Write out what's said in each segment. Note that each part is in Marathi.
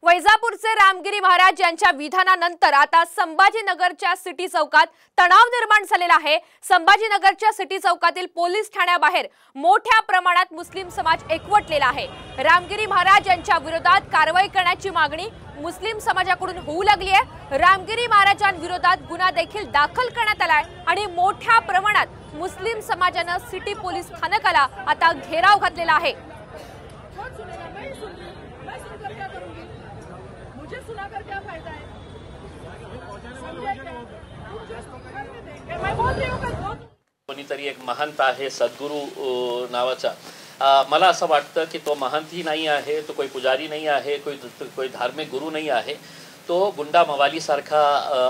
वैजापूरचे रामगिरी महाराज यांच्या विधानानंतर आता संभाजीनगरच्या सिटी चौकात तणाव निर्माण झालेला आहे। संभाजीनगरच्या सिटी चौकातील पोलीस ठाण्याबाहेर मोठ्या प्रमाणात मुस्लिम समाज एकवटलेला आहे। रामगिरी महाराज यांच्या विरोधात कारवाई करण्याची मागणी मुस्लिम समाजाकडून होऊ लागली आहे। रामगिरी महाराजांविरोधात गुन्हा देखील दाखल करण्यात आलाय आणि मोठ्या प्रमाणात मुस्लिम समाजाने सिटी पोलीस स्थानकाला आता घेराव घातलेला आहे। सुनाकर क्या फायदा है? कोणीतरी एक महंत आहे सद्गुरू नावाचा, मला असं वाटतं की तो महंतही नाही आहे, तो कोई पुजारी नाही आहे, कोई धार्मिक गुरु नाही आहे, तो गुंडा मवाली सारखा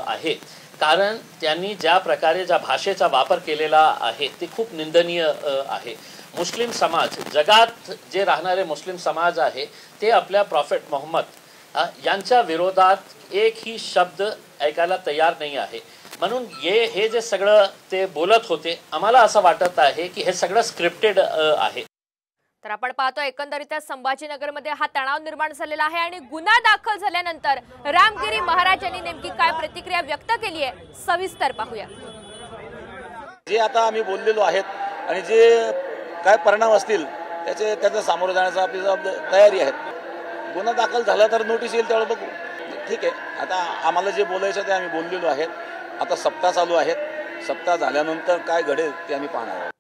आहे। कारण त्यांनी ज्या प्रकारे ज्या भाषेचा वापर केलेला आहे ते खूप निंदनीय आहे। मुस्लिम समाज, जगात जे राहणारे मुस्लिम समाज आहे ते आपल्या प्रॉफेट मोहम्मद यांच्या विरोधात एकही शब्द ऐकायला तयार नाही आहे। म्हणून हे जे सगळं ते बोलत होते, आम्हाला असं वाटत आहे की हे सगळं स्क्रिप्टेड आहे। तर आपण पाहतो एकंदरीत संभाजीनगरमध्ये हा तणाव निर्माण झालेला आहे आणि गुन्हा दाखल झाल्यानंतर रामगिरी महाराज यांनी नेमकी काय प्रतिक्रिया व्यक्त केली आहे, सविस्तर पाहूया। जे आता आम्ही बोललेलो आहेत आणि जे काय परिणाम असतील त्याचा सामोरं जाण्याचा आपली तयारी आहे। गुन्हा दाखल झाला तर नोटीस येईल त्यावेळेला बघू, ठीक आहे। आता आम्हाला जे बोलायचं ते आम्ही बोललेलो आहेत। आता सप्ताह चालू आहेत, सप्ताह झाल्यानंतर काय घडेल ते आम्ही पाहणार आहोत।